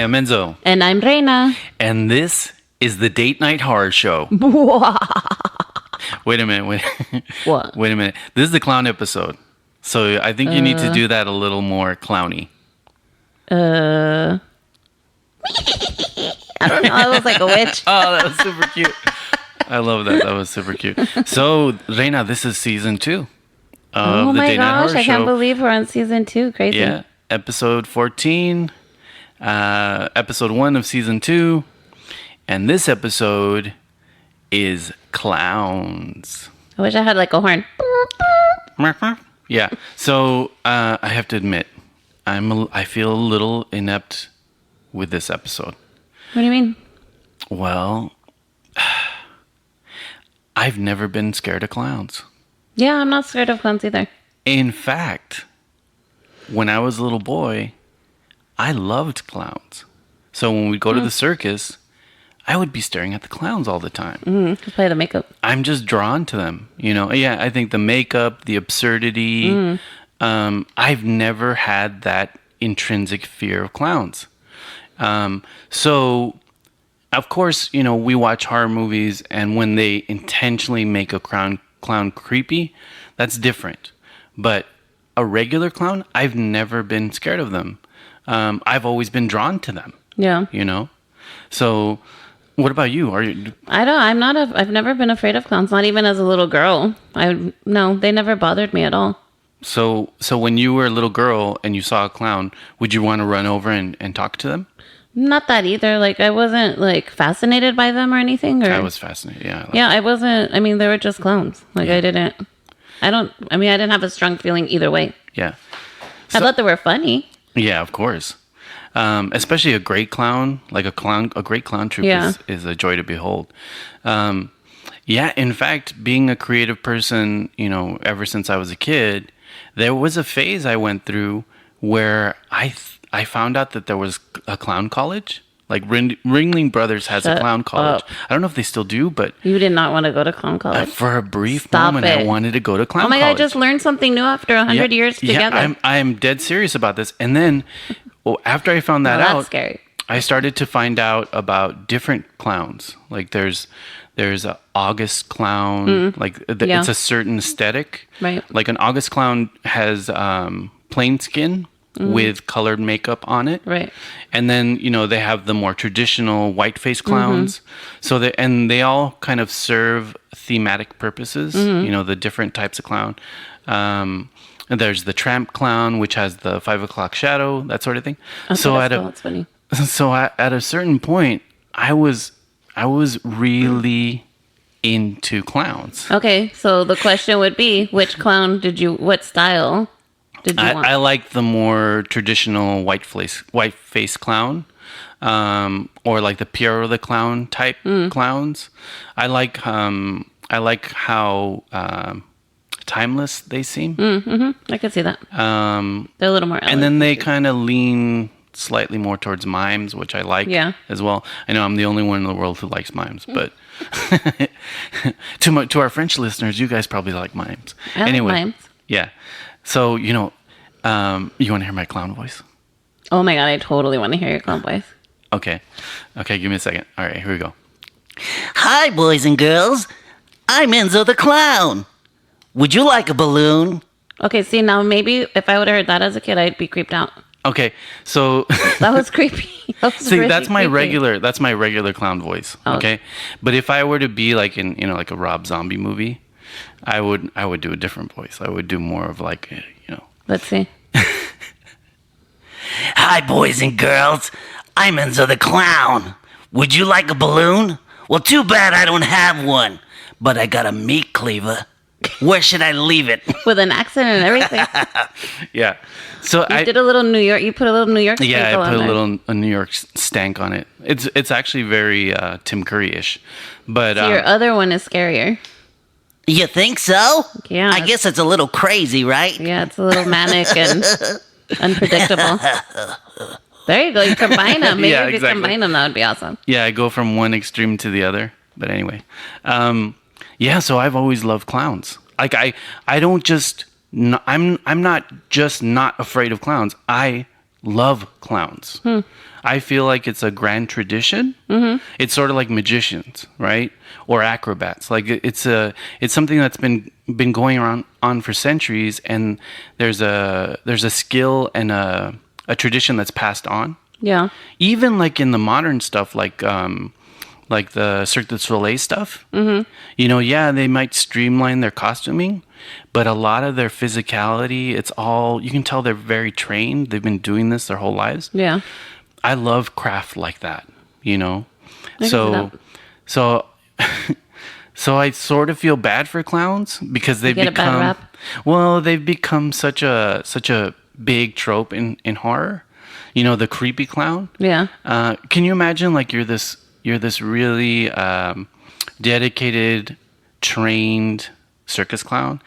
am Enzo. And I'm Reyna. And this is the Date Night Horror Show. Wait a minute. What? Wait a minute. This is the clown episode. So I think you need to do that a little more clowny. I don't know. I was like a witch. Oh, that was super cute. I love that. That was super cute. So, Reyna, this is season 2 of the Date Night Horror Show. I can't believe we're on season 2. Crazy. Yeah. Episode 14. Episode 1 of season 2. And this episode is clowns. I wish I had like a horn. Yeah. So I have to admit, I feel a little inept with this episode. What do you mean? Well, I've never been scared of clowns. Yeah, I'm not scared of clowns either. In fact, when I was a little boy, I loved clowns. So when we'd go to the circus, I would be staring at the clowns all the time. To play the makeup. I'm just drawn to them, you know. Yeah, I think the makeup, the absurdity. I've never had that intrinsic fear of clowns. So, of course, you know, we watch horror movies, and when they intentionally make a clown creepy, that's different. But a regular clown, I've never been scared of them. I've always been drawn to them. Yeah. You know? So, what about you? Are you? I've never been afraid of clowns, not even as a little girl. No, they never bothered me at all. So when you were a little girl and you saw a clown, would you want to run over and talk to them? Not that either. Like, I wasn't like fascinated by them or anything. I was fascinated. Yeah. I wasn't. I mean, they were just clowns. Like, I didn't have a strong feeling either way. Yeah. I thought they were funny. Yeah, of course. Especially a great clown, like a great clown troupe is a joy to behold. Yeah, in fact, being a creative person, you know, ever since I was a kid, there was a phase I went through where I found out that there was a clown college. Like Ringling Brothers has a clown college. I don't know if they still do, but you did not want to go to clown college. For a brief moment, I wanted to go to clown college. Oh my God, I just learned something new after 100 years together. Yeah, I'm dead serious about this. And then after I found that out, that's scary. I started to find out about different clowns. Like there's an August clown. It's a certain aesthetic. Right. Like an August clown has plain skin with colored makeup on it. Right. And then, you know, they have the more traditional white face clowns. So they all kind of serve thematic purposes, you know, the different types of clown. And there's the tramp clown, which has the 5 o'clock shadow, that sort of thing. That's funny. So at a certain point, I was really into clowns. Okay, so the question would be, what style did you want? I like the more traditional white face clown, or like the Pierrot the Clown type clowns. I like how timeless they seem. I could see that. They're a little more elegant. And then they kind of lean slightly more towards mimes, which I like as well. I know I'm the only one in the world who likes mimes, but to our French listeners, you guys probably like mimes. Anyway, like mimes. Yeah. So, you know, you want to hear my clown voice? Oh my God, I totally want to hear your clown voice. Okay, give me a second. All right, here we go. Hi, boys and girls. I'm Enzo the Clown. Would you like a balloon? Okay, see, now maybe if I would have heard that as a kid, I'd be creeped out. Okay, so that was creepy. See, really that's my regular clown voice. Okay, but if I were to be like in, you know, like a Rob Zombie movie, I would do a different voice. I would do more of like, you know. Let's see. Hi, boys and girls. I'm Enzo the Clown. Would you like a balloon? Well, too bad I don't have one, but I got a meat cleaver. Where should I leave it? With an accent and everything. Yeah. So you did a little New York. You put a little New York. Yeah, I put a New York stank on it. It's actually very Tim Curry-ish, but so your other one is scarier. You think so? Yeah. I guess it's a little crazy, right? Yeah, it's a little manic and unpredictable. There you go. You combine them. Maybe if you combine them, that would be awesome. Yeah, I go from one extreme to the other. But anyway, so I've always loved clowns. Like I don't just I'm not just not afraid of clowns. I love clowns. I feel like it's a grand tradition. It's sort of like magicians, right? Or acrobats. Like it's something that's been going on for centuries, and there's a skill and a tradition that's passed on. Yeah. Even like in the modern stuff, like the Cirque du Soleil stuff. You know, yeah, they might streamline their costuming, but a lot of their physicality, it's all, you can tell they're very trained. They've been doing this their whole lives. Yeah. I love craft like that, you know? I can see So I sort of feel bad for clowns because they've get a bad rap? well, they've become such a big trope in horror. You know, the creepy clown. Yeah. Can you imagine, like, you're this really dedicated, trained circus clown,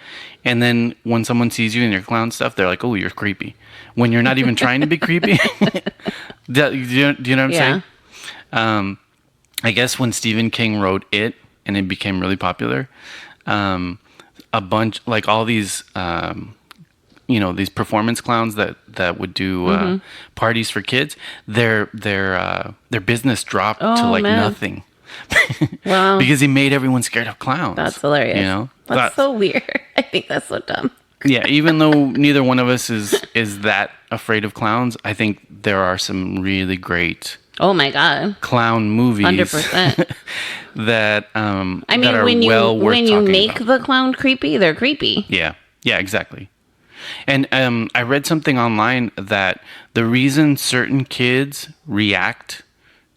and then when someone sees you in your clown stuff, they're like, "Oh, you're creepy," when you're not even trying to be creepy. Do you know what I'm saying? I guess when Stephen King wrote It and it became really popular, a bunch, like all these these performance clowns that would do parties for kids, their business dropped to like nothing. Wow. Because he made everyone scared of clowns. That's hilarious. You know? That's so weird. I think that's so dumb. Yeah, even though neither one of us is that afraid of clowns, I think there are some really great Oh my god. clown movies 100%. that I mean, that are when you make about. the clown creepy, they're creepy. Yeah, exactly. And I read something online that the reason certain kids react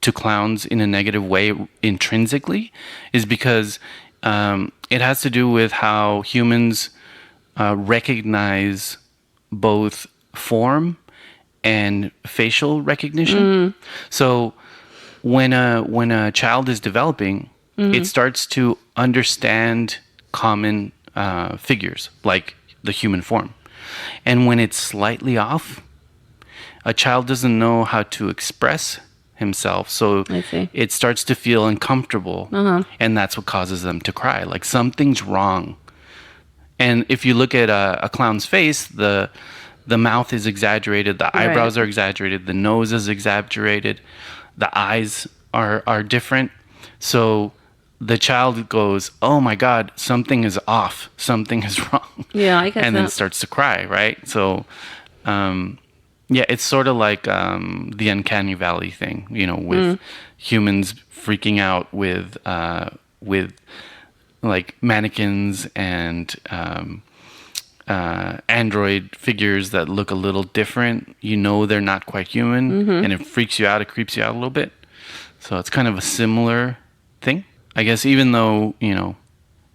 to clowns in a negative way intrinsically is because it has to do with how humans recognize both form and facial recognition. So when a child is developing, it starts to understand common figures like the human form. And when it's slightly off, a child doesn't know how to express himself, so it starts to feel uncomfortable, and that's what causes them to cry. Like something's wrong. And if you look at a clown's face, the mouth is exaggerated, the eyebrows are exaggerated, the nose is exaggerated, the eyes are different. So the child goes, "Oh my God, something is off, something is wrong." Yeah, I guess. And then starts to cry, right? So, yeah, it's sort of like the uncanny valley thing, you know, with humans freaking out with like mannequins and android figures that look a little different. You know, they're not quite human, and it freaks you out. It creeps you out a little bit. So it's kind of a similar thing, I guess. Even though, you know,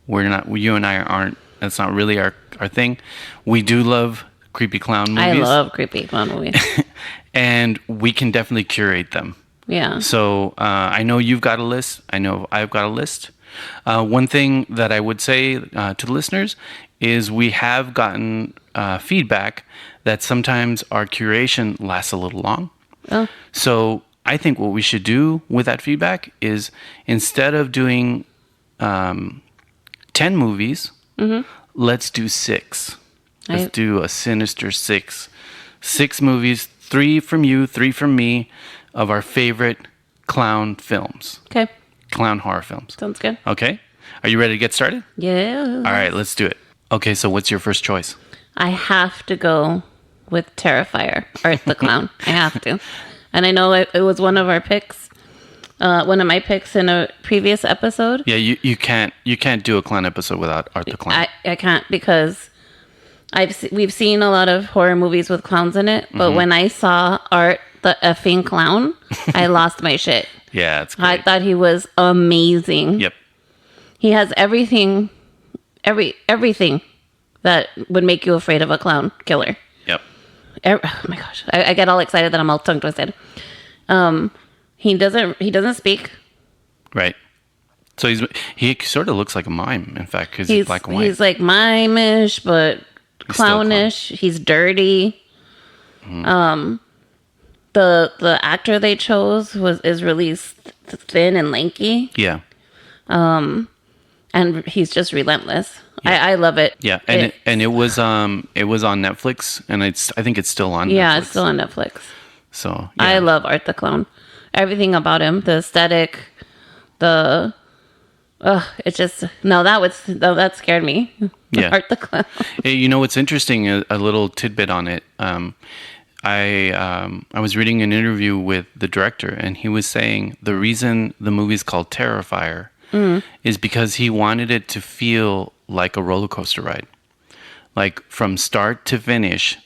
you and I aren't. That's not really our thing. We do love creepy clown movies. I love creepy clown movies. And we can definitely curate them. Yeah. So I know you've got a list. I know I've got a list. One thing that I would say to the listeners is we have gotten feedback that sometimes our curation lasts a little long. Oh. So I think what we should do with that feedback is instead of doing 10 movies, let's do 6. Let's do a sinister 6. 6 movies, 3 from you, 3 from me, of our favorite clown films. Okay. Clown horror films. Sounds good. Okay. Are you ready to get started? Yeah. All right, let's do it. Okay, so what's your first choice? I have to go with Terrifier, Art the Clown. I have to. And I know it was one of our picks, one of my picks in a previous episode. Yeah, you can't do a clown episode without Art the Clown. I can't because we've seen a lot of horror movies with clowns in it, but when I saw Art the effing Clown, I lost my shit. Yeah, it's great. I thought he was amazing. Yep. He has everything that would make you afraid of a clown killer. Yep. Oh my gosh, I get all excited that I'm all tongue twisted. He doesn't speak. Right. So he sort of looks like a mime, in fact, because he's black and white. He's like mime-ish, but clownish. He's dirty. The actor they chose is really thin and lanky. Yeah. And he's just relentless. Yeah. I love it. Yeah, and it was on Netflix, and I think it's still on. Yeah, Netflix. it's still on Netflix. So I love Art the Clown. Everything about him, the aesthetic, the it just that scared me. Yeah. Art the Clown. Hey, you know what's interesting? A little tidbit on it. I was reading an interview with the director, and he was saying the reason the movie's called Terrifier is because he wanted it to feel like a roller coaster ride, like from start to finish,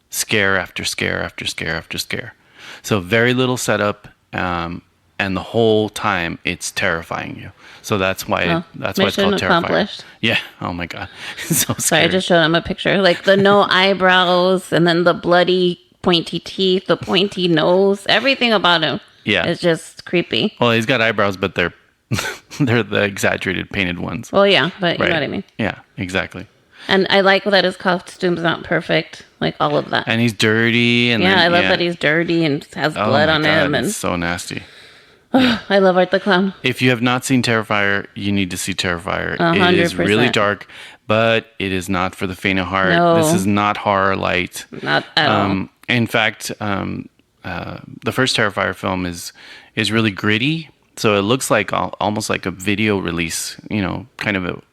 scare after scare after scare after scare. So very little setup, and the whole time it's terrifying you. So that's why it's called Terrifier. Accomplished. Yeah. Oh my god. So scary. Sorry, I just showed him a picture. Like the no eyebrows, and then the bloody pointy teeth, the pointy nose, everything about him. Yeah. Is just creepy. Well, he's got eyebrows, but they're they're the exaggerated painted ones. Well, yeah, but you know what I mean. Yeah, exactly. And I like that his costume's not perfect, like all of that. And he's dirty. And I love that he's dirty and has blood on him. And it's so nasty. I love Art the Clown. If you have not seen Terrifier, you need to see Terrifier. 100%. It is really dark, but it is not for the faint of heart. No. This is not horror light. Not at all. In fact, the first Terrifier film is really gritty. So it looks like almost like a video release, you know, kind of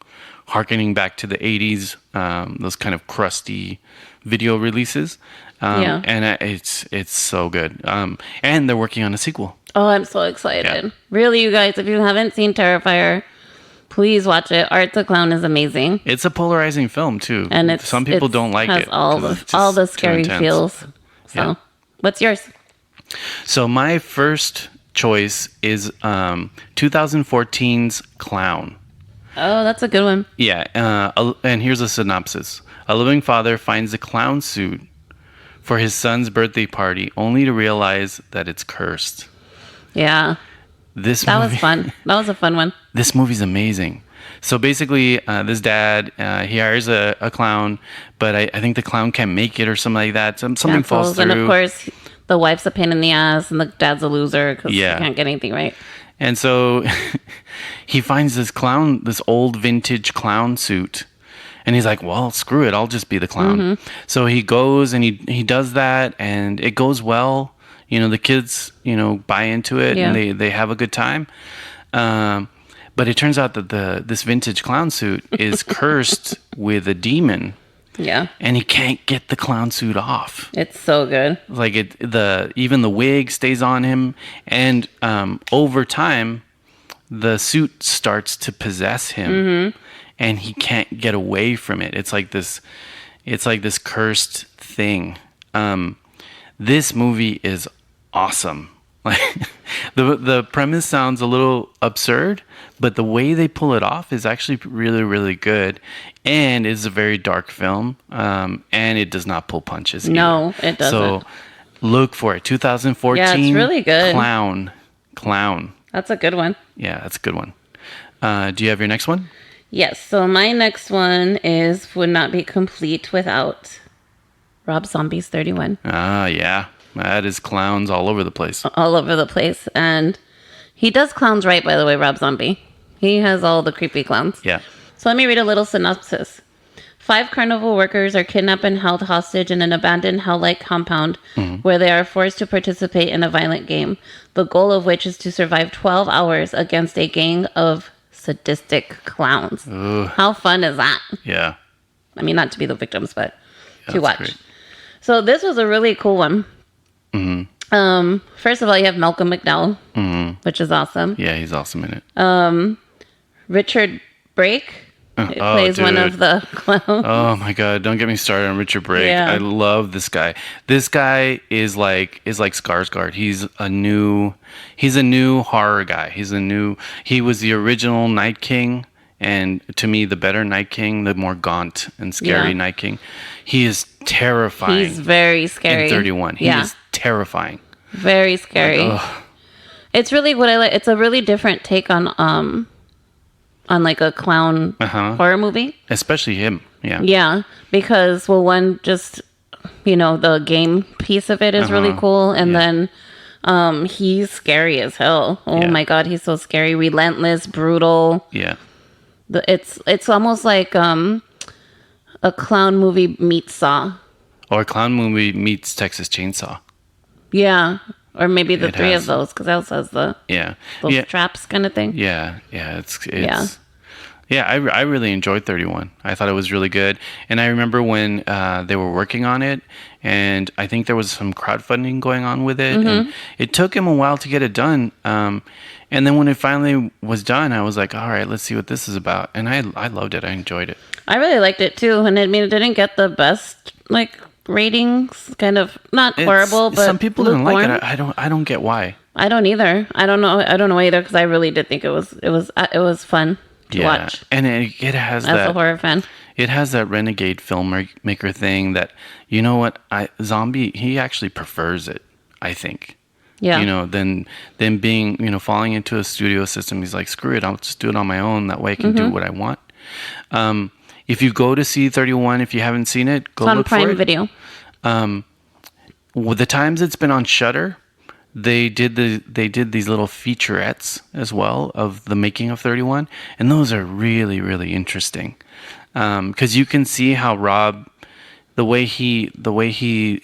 harkening back to the 80s, those kind of crusty video releases. And it's so good. And they're working on a sequel. Oh, I'm so excited. Yeah. Really, you guys, if you haven't seen Terrifier, please watch it. Art the Clown is amazing. It's a polarizing film, too. And some people don't like has it. all the scary feels. So, what's yours? So my first choice is 2014's Clown. Oh, that's a good one. Yeah, and here's a synopsis. A loving father finds a clown suit for his son's birthday party, only to realize that it's cursed. Yeah. Was fun. That was a fun one. This movie's amazing. So basically, this dad, he hires a clown, but I think the clown can't make it or something like that. Something falls through. And of course, the wife's a pain in the ass, and the dad's a loser because he can't get anything right. And so he finds this old vintage clown suit. And he's like, well, screw it. I'll just be the clown. Mm-hmm. So he goes and he does that, and it goes well. You know, the kids, buy into it, and they have a good time. But it turns out that this vintage clown suit is cursed with a demon. Yeah. And he can't get the clown suit off. It's so good. Like even the wig stays on him, and over time, the suit starts to possess him. Mm-hmm. And he can't get away from it. It's like this cursed thing. This movie is awesome. Like the premise sounds a little absurd, but the way they pull it off is actually really, really good. And it's a very dark film. And it does not pull punches. No, it doesn't. So look for it. 2014. Yeah, it's really good. Clown. That's a good one. Yeah, that's a good one. Do you have your next one? Yes, so my next one would not be complete without Rob Zombie's 31. Ah, yeah. That is clowns all over the place. All over the place. And he does clowns right, by the way, Rob Zombie. He has all the creepy clowns. Yeah. So let me read a little synopsis. 5 carnival workers are kidnapped and held hostage in an abandoned hell-like compound where they are forced to participate in a violent game, the goal of which is to survive 12 hours against a gang of sadistic clowns. Ugh. How fun is that? Yeah. I mean, not to be the victims, but to watch. Great. So this was a really cool one. Mm-hmm. First of all, you have Malcolm McDowell, which is awesome. Yeah, he's awesome in it. Richard Brake plays one of the clowns. Oh my god, don't get me started on Richard Brake. Yeah. I love this guy. This guy is like Skarsgård. He's a new horror guy. He was the original Night King, and to me the better Night King, the more gaunt and scary Night King. He is terrifying. He's very scary. In 31. He is terrifying. Very scary. It's really what I like. It's a really different take on like a clown horror movie. Especially him. Yeah. Yeah, because one just the game piece of it is really cool, and then he's scary as hell. Oh my god, he's so scary, relentless, brutal. Yeah. It's almost like a clown movie meets Saw. Or a clown movie meets Texas Chainsaw. Yeah. Or maybe the It three has- of those, because it also has those yeah, traps kind of thing. yeah. I really enjoyed 31. I thought it was really good. And I remember when they were working on it, and I think there was some crowdfunding going on with it. And it took him a while to get it done. And then when it finally was done, I was like, all right, let's see what this is about. And I loved it. I enjoyed it. I really liked it too. And I mean, it didn't get the best, like, ratings. Kind of not horrible, but some people didn't like lukewarm. it. I don't get why. I don't either. I don't know either, because I really did think it was fun to watch And it has as a horror fan. It has that renegade filmmaker thing that, you know what, Zombie, he actually prefers it, I think. Yeah. You know, than being, falling into a studio system. He's like, screw it, I'll just do it on my own. That way I can do what I want. If you go to see 31, if you haven't seen it, go It's on look for Prime it. Video. With the times it's been on Shudder, they did these little featurettes as well of the making of 31, and those are really, really interesting, because you can see how Rob, the way he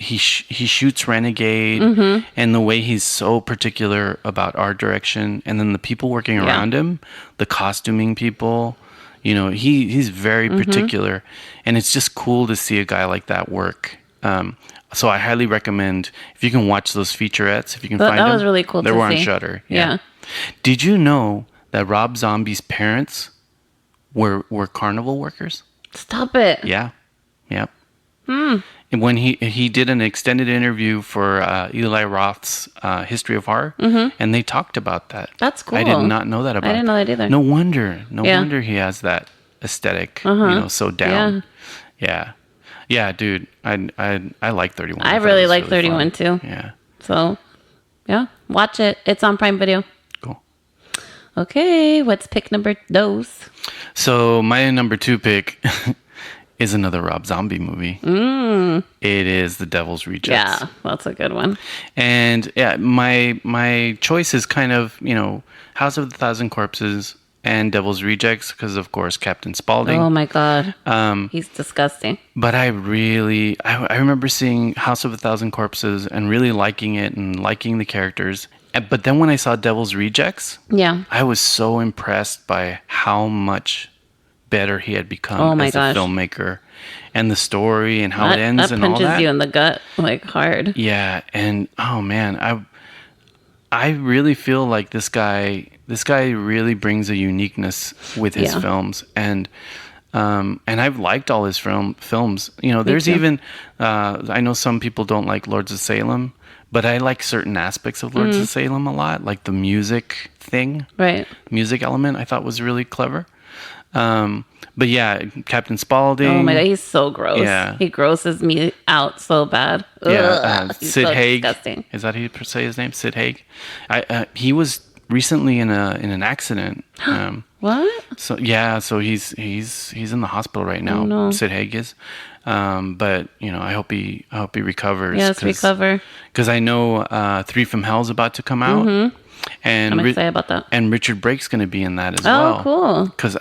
shoots Renegade, and the way he's so particular about art direction, and then the people working around him, the costuming people, he's very particular, and it's just cool to see a guy like that work. So I highly recommend, if you can watch those featurettes, if you can find them. That was really cool They to were on see. Shudder. Yeah. Did you know that Rob Zombie's parents were carnival workers? Stop it. Yeah. Yep. And when he did an extended interview for Eli Roth's History of Horror, and they talked about that. That's cool. I did not know that about I didn't know that either. No wonder he has that aesthetic, so down. Yeah, dude. I like 31. I thought it really was like 31 fun. too. Yeah. So, yeah, watch it. It's on Prime Video. Cool. Okay, what's pick number those? So my number 2 pick is another Rob Zombie movie. It is The Devil's Rejects. Yeah, that's a good one. And yeah, my choice is kind of, House of the Thousand Corpses and Devil's Rejects, because of course Captain Spaulding. Oh my god, he's disgusting. But I remember seeing House of a Thousand Corpses and really liking it and liking the characters. But then when I saw Devil's Rejects, Yeah. I was so impressed by how much better he had become as a filmmaker, and the story and how it ends and all that. That punches you in the gut like hard. Yeah, and oh man, I really feel like this guy really brings a uniqueness with his films, and I've liked all his films. There's even I know some people don't like Lords of Salem, but I like certain aspects of Lords of Salem a lot, like the music thing. Right. Music element I thought was really clever. But yeah, Captain Spaulding. Oh my god, he's so gross. Yeah. He grosses me out so bad. Yeah, he's Sid so Haig. disgusting. Is that how you say his name? Sid Haig. He was recently in an accident. What? So he's in the hospital right now. Oh, no. Sid Haig is. But I hope he recovers. Yes, recover. Because I know 3 from Hell's about to come out. And I'm excited about that. And Richard Brake's going to be in that as well. Oh, cool. Because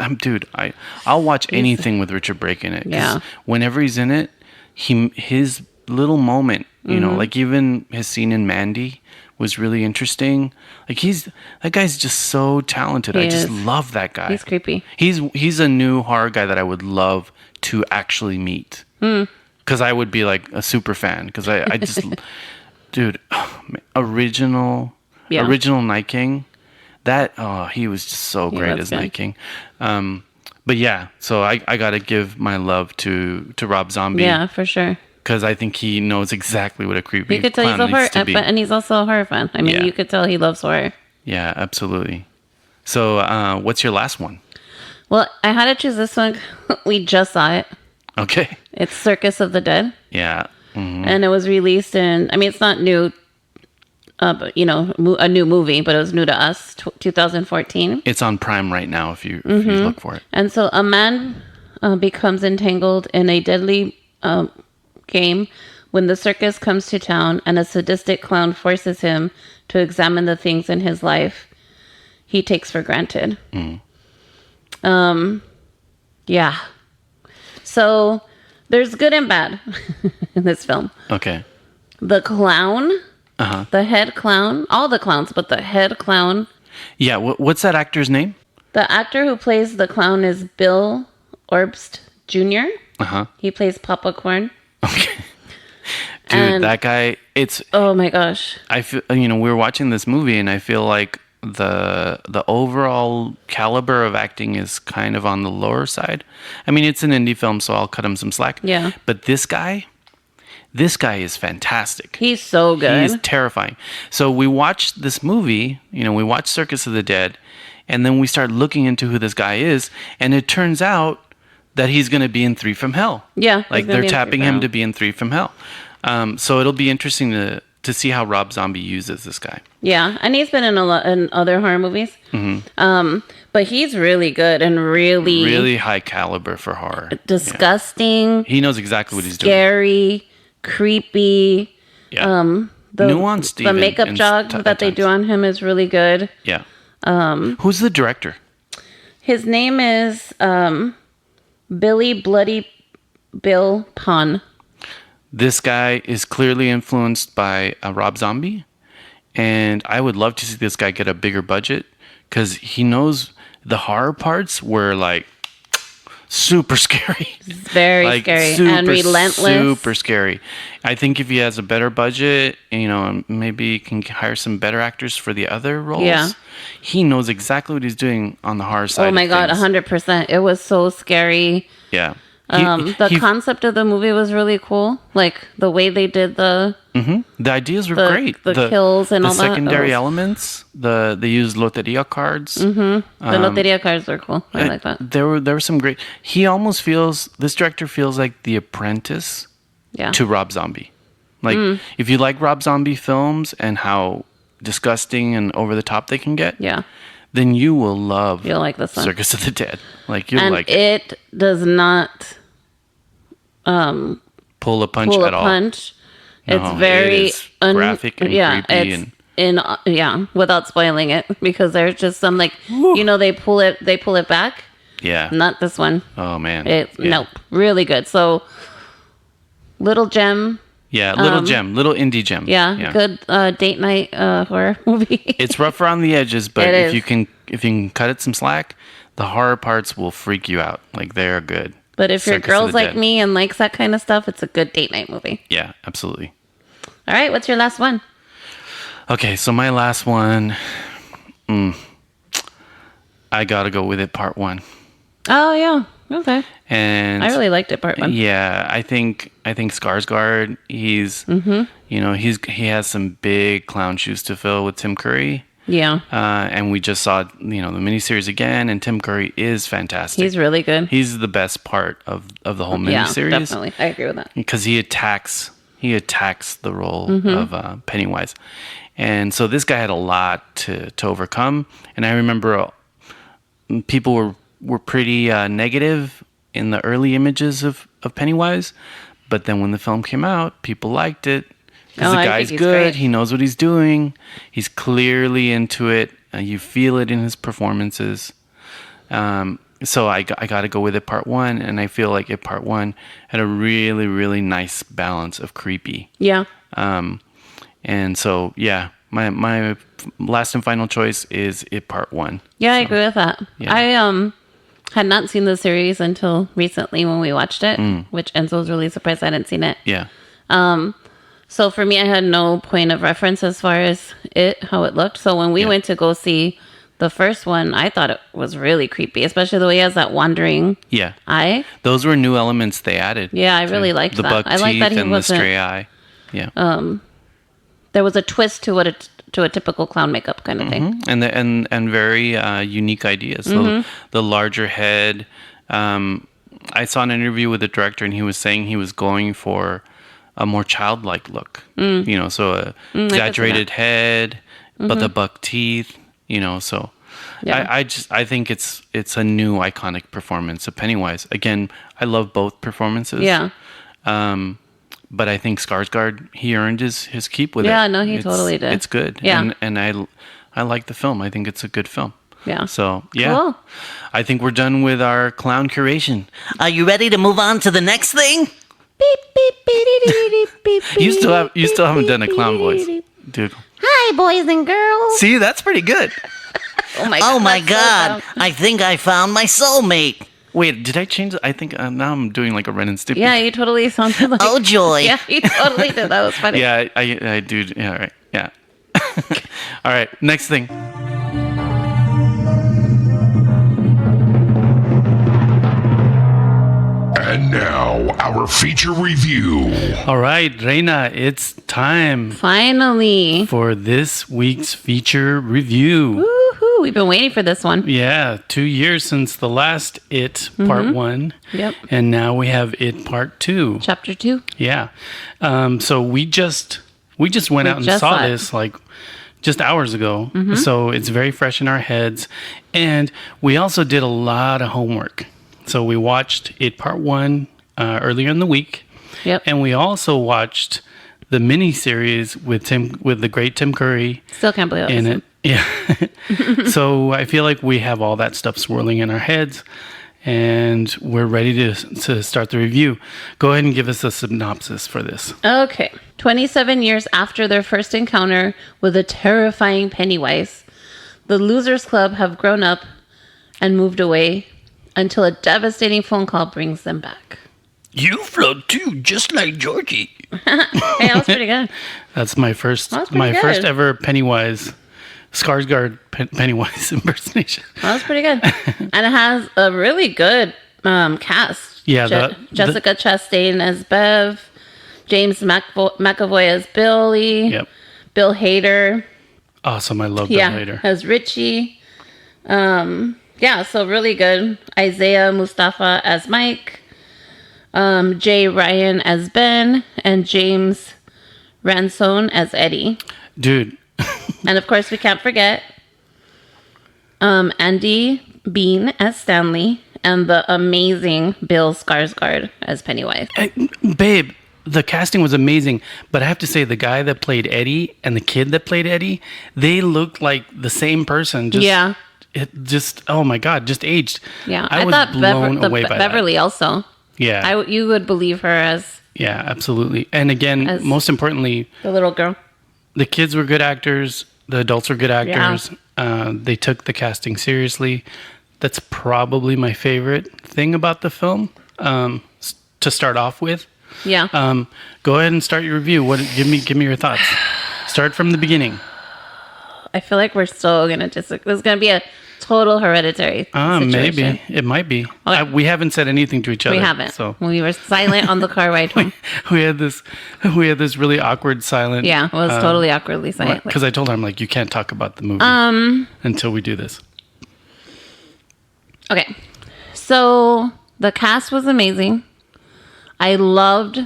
I'll watch anything with Richard Brake in it. 'Cause Yeah. whenever he's in it, his little moment, like even his scene in Mandy was really interesting. Like that guy's just so talented. He I just is. love that guy. He's creepy. He's a new horror guy that I would love to actually meet. Because I would be like a super fan. Because I just, dude, original Night King. He was just so great as Night King. But yeah, so I gotta give my love to Rob Zombie. Yeah, for sure. Because I think he knows exactly what a creepy You could tell clown he's a horror, needs to be. and he's also a horror fan. I mean, Yeah. you could tell he loves horror. Yeah, absolutely. So what's your last one? Well, I had to choose this one. We just saw it. Okay. It's Circus of the Dead. Yeah. Mhm. And it was released it's not new, but a new movie, but it was new to us, 2014. It's on Prime right now if you look for it. And so a man becomes entangled in a deadly game when the circus comes to town, and a sadistic clown forces him to examine the things in his life he takes for granted. Yeah. So there's good and bad in this film. Okay. The clown The head clown, all the clowns, but the head clown. Yeah, what's that actor's name? The actor who plays the clown is Bill Orbst Jr. He plays Papa Corn. Okay. Dude, that guy, oh my gosh. I feel, we were watching this movie and I feel like the overall caliber of acting is kind of on the lower side. I mean, it's an indie film, so I'll cut him some slack. Yeah. But this guy is fantastic. He's so good. He's terrifying. So we watched this movie, we watched Circus of the Dead, and then we started looking into who this guy is, and it turns out that he's going to be in 3 from Hell. Yeah. Like they're tapping him to be in 3 from Hell. So it'll be interesting to see how Rob Zombie uses this guy. Yeah, and he's been in in other horror movies. But he's really good and really high caliber for horror. Disgusting. Yeah. He knows exactly what he's doing. Scary, creepy. Yeah. Nuanced. The makeup job that they do on him is really good. Yeah. Who's the director? His name is Billy Bloody Bill Pun. This guy is clearly influenced by Rob Zombie, and I would love to see this guy get a bigger budget because he knows the horror parts were like super scary. Very scary and relentless. Super scary. I think if he has a better budget, maybe he can hire some better actors for the other roles. Yeah. He knows exactly what he's doing on the horror side. Oh my God, 100%. It was so scary. Yeah. The concept of the movie was really cool. Like the way they did the ideas were great. The kills and all that. The secondary elements. They used loteria cards. The loteria cards were cool. I like that. There were some great. This director feels like The Apprentice to Rob Zombie. Like if you like Rob Zombie films and how disgusting and over the top they can get, then you will love. You'll like this one. Circus of the Dead. Like you'll like it. It does not pull a punch at all. It's very graphic and creepy without spoiling it, because there's just some they pull it back. Yeah. Not this one. Oh man. Nope. Really good. So little gem. Yeah, little indie gem. Yeah. Good date night horror movie. It's rough around the edges, but if you can cut it some slack, the horror parts will freak you out. Like they're good. But if your girl's like me and likes that kind of stuff, it's a good date night movie. Yeah, absolutely. All right, what's your last one? Okay, so my last one, I gotta go with it. Part 1. Oh yeah, okay. And I really liked it. Part 1. Yeah, I think Skarsgård. He has some big clown shoes to fill with Tim Curry. Yeah. And we just saw, the miniseries again, and Tim Curry is fantastic. He's really good. He's the best part of the whole miniseries. Yeah, definitely. I agree with that. Because he attacks the role of Pennywise. And so this guy had a lot to overcome. And I remember people were pretty negative in the early images of Pennywise. But then when the film came out, people liked it. Because the guy's good. Great. He knows what he's doing. He's clearly into it. You feel it in his performances. So I got to go with it. Part 1, and I feel like Part 1 had a really, really nice balance of creepy. Yeah. And so my last and final choice is Part 1. Yeah, I agree with that. Yeah. I had not seen the series until recently when we watched it, which Enzo was really surprised I hadn't seen it. Yeah. So for me, I had no point of reference as far as how it looked. So when we went to go see the first one, I thought it was really creepy, especially the way he has that wandering eye. Those were new elements they added. Yeah, I really liked the that. Buck I like that he and wasn't, the stray eye. Yeah. There was a twist to a typical clown makeup kind of thing, and very unique ideas. So the larger head. I saw an interview with the director, and he was saying he was going for a more childlike look. So a exaggerated head, but the buck teeth. So I think it's a new iconic performance of Pennywise. Again, I love both performances. Yeah. But I think Skarsgård, he earned his keep with it. Yeah, no, he totally did. It's good. Yeah. And I like the film. I think it's a good film. Yeah. So, yeah. Cool. I think we're done with our clown curation. Are you ready to move on to the next thing? Beep, beep, beep, beep, beep, beep, You still haven't done a clown voice. dude. Hi, boys and girls. See, that's pretty good. Oh my Oh my that's so God! dumb. I think I found my soulmate. Wait, did I change it? I think now I'm doing like a Ren and Stimpy. Yeah, you totally sounded like. Oh joy! Yeah, you totally did. That was funny. Yeah, I do. Yeah, right. Yeah. All right. Next thing. And now, our feature review. All right, Reyna, it's time Finally. for this week's feature review. Woohoo. We've been waiting for this one. Yeah, 2 years since the last It Part 1. Yep. And now we have It Part 2. Chapter 2. Yeah. So we just went out and just saw saw it. this like just hours ago. So it's very fresh in our heads. And we also did a lot of homework. So we watched It Part 1 earlier in the week. Yep. And we also watched the mini series with the great Tim Curry Still can't believe in it. it. Yeah. So I feel like we have all that stuff swirling in our heads, and we're ready to start the review. Go ahead and give us a synopsis for this. Okay. 27 years after their first encounter with a terrifying Pennywise, the Losers Club have grown up and moved away until a devastating phone call brings them back. You float too, just like Georgie. Hey, that was pretty good. That's my first That's pretty good. first ever Pennywise Skarsgård Pennywise impersonation. That was pretty good. And it has a really good cast. Yeah, Jessica Chastain as Bev, James McAvoy as Billy, Yep. Bill Hader, Awesome. I love Bill Hader. as Richie. Yeah, so really good. Isaiah Mustafa as Mike, Jay Ryan as Ben, and James Ransone as Eddie. Dude. And of course, we can't forget Andy Bean as Stanley and the amazing Bill Skarsgård as Pennywise. Babe, the casting was amazing, but I have to say the guy that played Eddie and the kid that played Eddie, they looked like the same person. Yeah. Oh my God, just aged. Yeah, I was thought blown away by Beverly also. that. Yeah. You would believe her as Yeah, absolutely. And again, As- most importantly, the little girl. the kids were good actors. The adults were good actors. They took the casting seriously. That's probably my favorite thing about the film to start off with. Yeah. Go ahead and start your review. Give me your thoughts. Start from the beginning. I feel like we're still gonna disagree. There's gonna be a total Hereditary situation. Maybe it might be. Okay. We haven't said anything to each other. We haven't. So We were silent on the car ride home. we had this really awkward silent. Yeah, it was totally awkwardly silent. Because I told her, I'm like, you can't talk about the movie until we do this. Okay, so the cast was amazing. I loved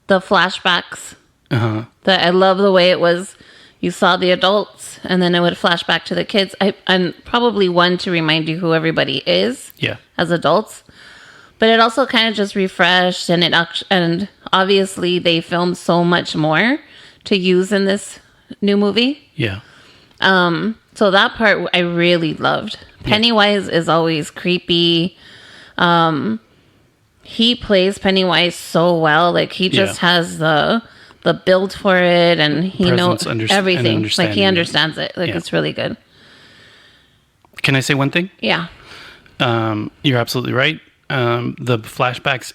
the flashbacks. I love the way it was. You saw the adults, and then it would flash back to the kids. And probably one to remind you who everybody is. Yeah. As adults, but it also kind of just refreshed, and obviously they filmed so much more to use in this new movie. Yeah. So that part I really loved. Pennywise is always creepy. He plays Pennywise so well. Like he just has the build for it, and he knows everything. Like he understands it. Like it's really good. Can I say one thing? Yeah. You're absolutely right. The flashbacks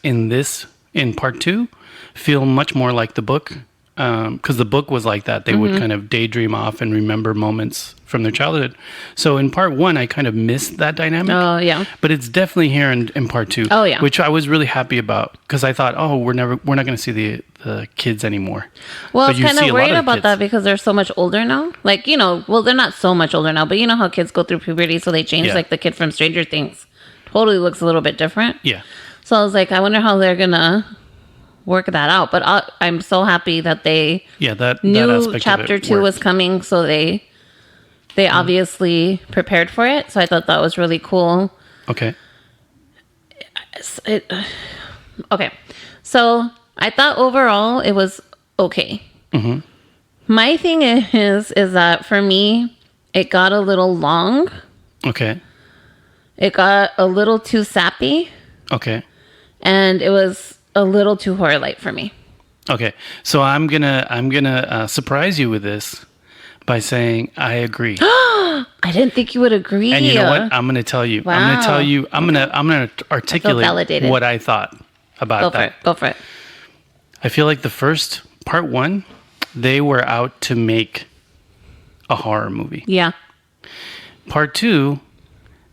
in part 2 feel much more like the book. Because the book was like that. They would kind of daydream off and remember moments from their childhood. So in part 1, I kind of missed that dynamic. Oh, yeah. But it's definitely here in part 2. Oh, yeah. Which I was really happy about. Because I thought, we're not going to see the kids anymore. Well, But I was you kind see of a lot worried of about kids. that because they're so much older now. Like, they're not so much older now, but you know how kids go through puberty, so they change. Yeah. Like the kid from Stranger Things totally looks a little bit different. Yeah. So I was like, I wonder how they're going to work that out. But I'm so happy that they that knew aspect of it chapter 2 worked. was coming, so they obviously prepared for it. So I thought that was really cool. Okay. Okay, so I thought overall it was okay. My thing is that for me, it got a little long. Okay. It got a little too sappy, Okay. and it was a little too horror light for me. Okay, so I'm gonna surprise you with this by saying I agree. I didn't think you would agree. And you know what? I'm gonna tell you. I'm gonna tell you. I'm gonna articulate validated. what I thought about that. Go for it. I feel like the first part one, they were out to make a horror movie. Yeah. Part two,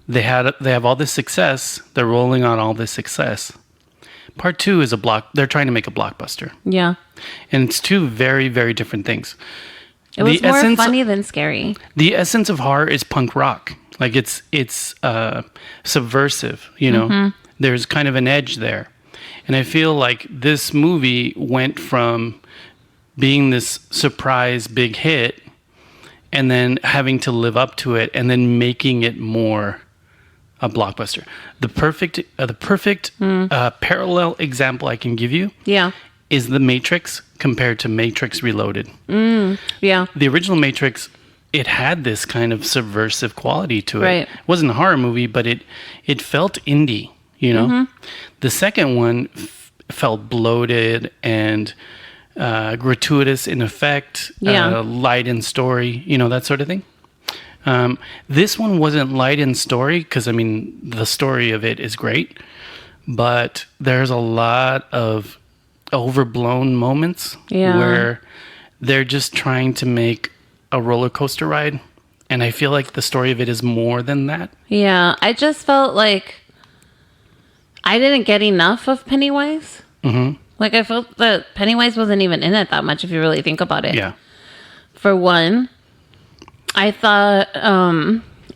they have all this success. They're rolling on all this success. Part two is they're trying to make a blockbuster. Yeah. And it's two very, very different things. It was more funny than scary. The essence of horror is punk rock. Like it's subversive, you know. Mm-hmm. There's kind of an edge there. And I feel like this movie went from being this surprise big hit and then having to live up to it and then making it more a blockbuster. The perfect parallel example I can give you is The Matrix compared to Matrix Reloaded. Yeah. The original Matrix, it had this kind of subversive quality to it. Right. It wasn't a horror movie, but it felt indie, you know? Mm-hmm. The second one felt bloated and gratuitous in effect, light in story, you know, that sort of thing. This one wasn't light in story because, I mean, the story of it is great, but there's a lot of overblown moments where they're just trying to make a roller coaster ride. And I feel like the story of it is more than that. Yeah. I just felt like I didn't get enough of Pennywise. Mm-hmm. Like, I felt that Pennywise wasn't even in it that much if you really think about it. Yeah. For one, I thought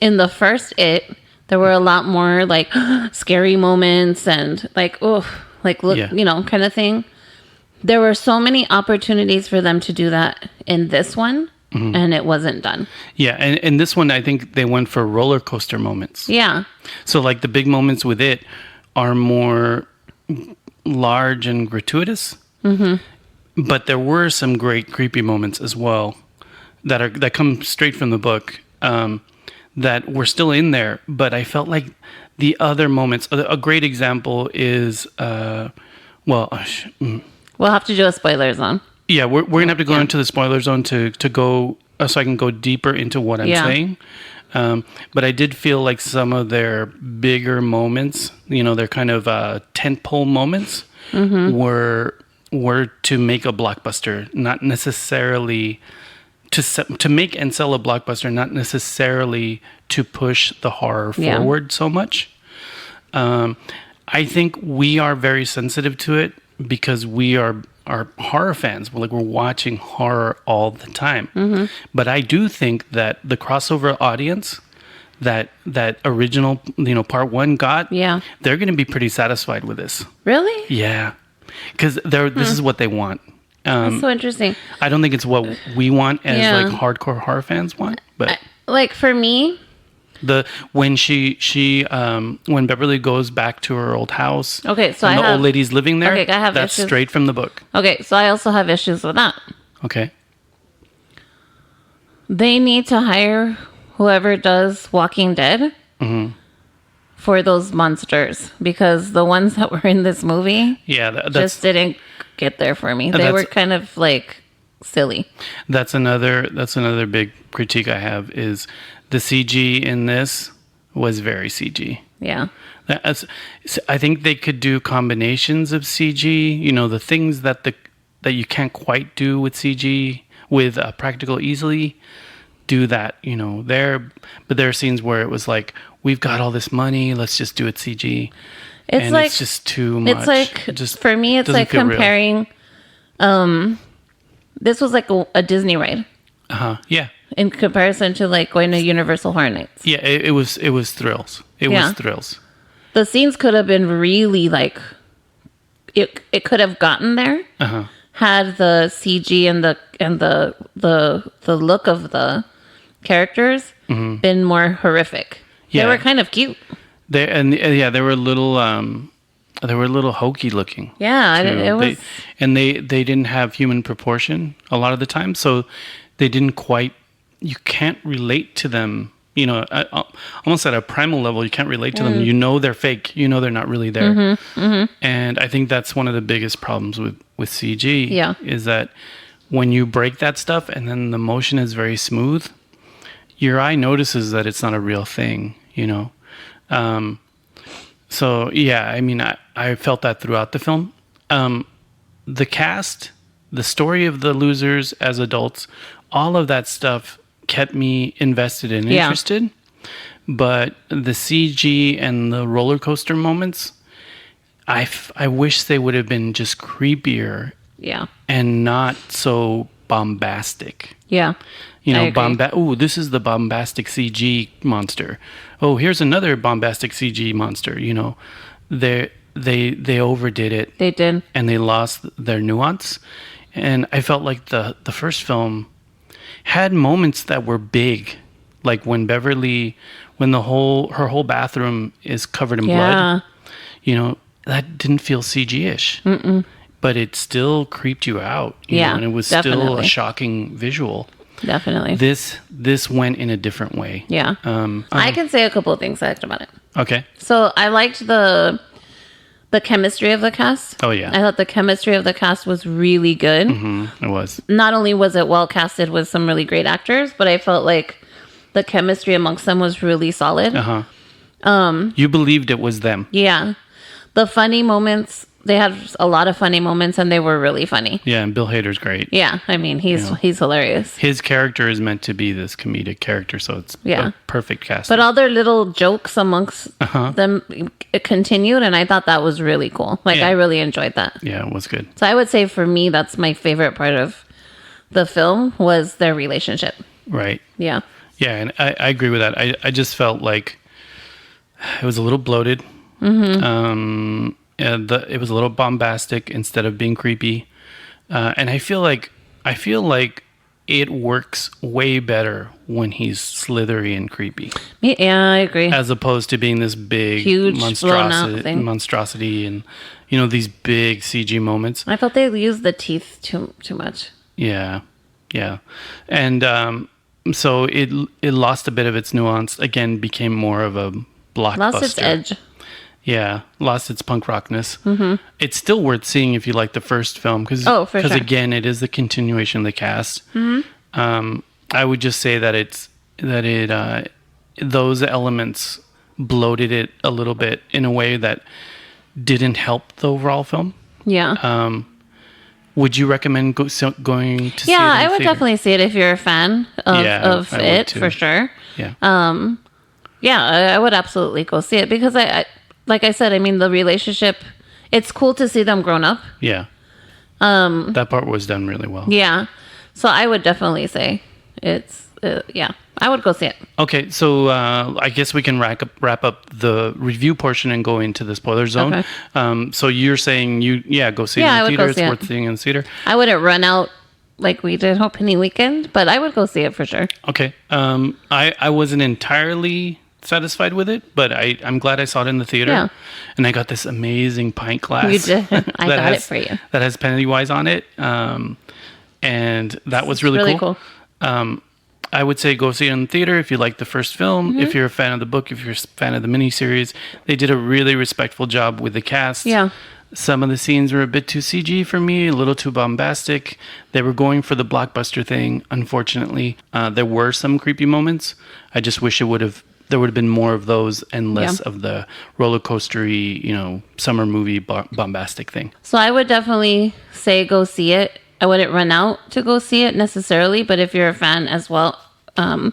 in the first there were a lot more like scary moments and like, look, you know, kind of thing. There were so many opportunities for them to do that in this one, and it wasn't done. Yeah, and this one, I think they went for roller coaster moments. Yeah. So, like, the big moments with it are more large and gratuitous. Mm-hmm. But there were some great creepy moments as well that come straight from the book that were still in there. But I felt like the other moments, a great example is, We'll have to do a spoiler zone. Yeah, we're going to have to go into the spoiler zone to go so I can go deeper into what I'm saying. But I did feel like some of their bigger moments, you know, their kind of tentpole moments were to make a blockbuster, not necessarily to make and sell a blockbuster, not necessarily to push the horror forward so much. I think we are very sensitive to it because we are horror fans. We're watching horror all the time. But I do think that the crossover audience that original, you know, part one got, they're going to be pretty satisfied with this. Really? Yeah. Because this is what they want. That's so interesting. I don't think it's what we want as like hardcore horror fans want. But like for me, when when Beverly goes back to her old house, okay, so and the old lady's living there, that's issues. straight from the book. Okay, so I also have issues with that. Okay. They need to hire whoever does Walking Dead for those monsters because the ones that were in this movie just didn't get there for me. They were kind of like silly. That's another big critique I have is the CG in this was very CG. Yeah. I think they could do combinations of CG, you know, the things that you can't quite do with CG with practical easily, do that, you know, but there are scenes where it was like, we've got all this money, let's just do it CG. It's just too much. It's like, for me, it's like comparing, this was like a Disney ride. Yeah. In comparison to like going to Universal Horror Nights. Yeah, it was thrills. It was thrills. The scenes could have been really like, it could have gotten there had the CG and the look of the characters been more horrific. Yeah. They were kind of cute. They were a little hokey looking. Yeah, they didn't have human proportion a lot of the time, so they didn't quite. You can't relate to them. almost at a primal level, you can't relate to them. You know they're fake. You know they're not really there. And I think that's one of the biggest problems with CG. Yeah. Is that when you break that stuff and then the motion is very smooth, your eye notices that it's not a real thing. So yeah, I mean, I felt that throughout the film. The cast, the story of the losers as adults, all of that stuff kept me invested and interested. But the CG and the roller coaster moments, I wish they would have been just creepier. Yeah. And not so bombastic. Yeah. Ooh, this is the bombastic CG monster. Oh, here's another bombastic CG monster. They overdid it. They did. And they lost their nuance. And I felt like the first film had moments that were big. Like when Beverly, when her whole bathroom is covered in blood. That didn't feel CG-ish. But it still creeped you out. And it was still a shocking visual. Definitely. This went in a different way. Yeah. I can say a couple of things I liked about it. Okay. So I liked the chemistry of the cast. Oh, yeah. I thought the chemistry of the cast was really good. It was. Not only was it well casted with some really great actors, but I felt like the chemistry amongst them was really solid. You believed it was them. Yeah. The funny moments, they had a lot of funny moments, and they were really funny. Yeah, and Bill Hader's great. Yeah, I mean, he's hilarious. His character is meant to be this comedic character, so it's a perfect cast. But all their little jokes amongst them it continued, and I thought that was really cool. I really enjoyed that. Yeah, it was good. So I would say for me, that's my favorite part of the film was their relationship. Right. Yeah. Yeah, and I agree with that. I just felt like it was a little bloated. It was a little bombastic instead of being creepy, and I feel like it works way better when he's slithery and creepy. Yeah, I agree. As opposed to being this big, huge monstrosity, and these big CG moments. I felt they used the teeth too much. Yeah, and so it lost a bit of its nuance. Again, became more of a blockbuster. Lost its edge. Yeah, lost its punk rockness. It's still worth seeing if you like the first film because again, it is the continuation of the cast. I would just say that those elements bloated it a little bit in a way that didn't help the overall film. Yeah. Would you recommend going to see it? Yeah, I would definitely see it if you're a fan of it for sure. Yeah. I would absolutely go see it because I like I said, I mean, the relationship, it's cool to see them grown up. Yeah. That part was done really well. Yeah. So I would definitely say it's, I would go see it. Okay. So I guess we can wrap up the review portion and go into the spoiler zone. Okay. So you're saying go see it in the theater. It's worth seeing in the theater. I wouldn't run out like we did opening weekend, but I would go see it for sure. Okay. I wasn't entirely satisfied with it, but I'm glad I saw it in the theater. Yeah. And I got this amazing pint glass. You did. I got it for you. That has Pennywise on it. And that was really cool. I would say go see it in the theater if you like the first film. If you're a fan of the book, if you're a fan of the miniseries, they did a really respectful job with the cast. Yeah. Some of the scenes were a bit too CG for me, a little too bombastic. They were going for the blockbuster thing. Unfortunately, there were some creepy moments. I just wish there would have been more of those and less of the roller coastery, summer movie bombastic thing. So I would definitely say go see it. I wouldn't run out to go see it necessarily, but if you're a fan as well of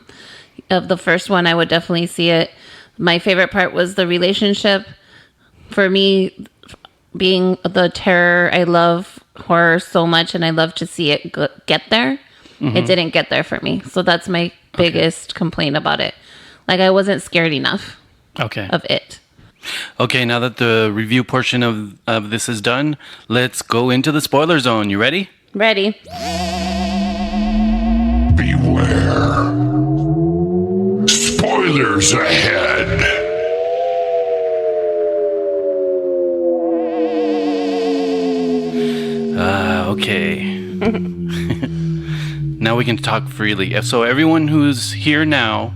the first one, I would definitely see it. My favorite part was the relationship. For me, being the terror, I love horror so much, and I love to see it get there. It didn't get there for me, so that's my biggest complaint about it. Like, I wasn't scared enough of it. Okay, now that the review portion of this is done, let's go into the spoiler zone. You ready? Ready. Beware. Spoilers ahead. Okay. Now we can talk freely. So everyone who's here now,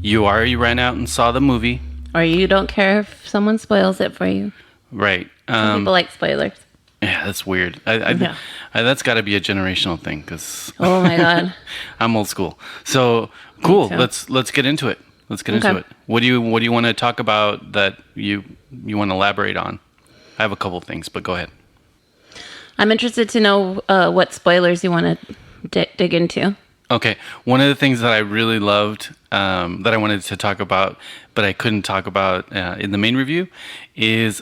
you already ran out and saw the movie. Or you don't care if someone spoils it for you. Right. Some people like spoilers. Yeah, that's weird. Yeah. That's got to be a generational thing because Oh my God. I'm old school. So cool. too. Let's get into it. Let's get into Okay. it. What do you want to talk about that you want to elaborate on? I have a couple things, but go ahead. I'm interested to know what spoilers you want to dig into. Okay. One of the things that I really loved that I wanted to talk about, but I couldn't talk about in the main review, is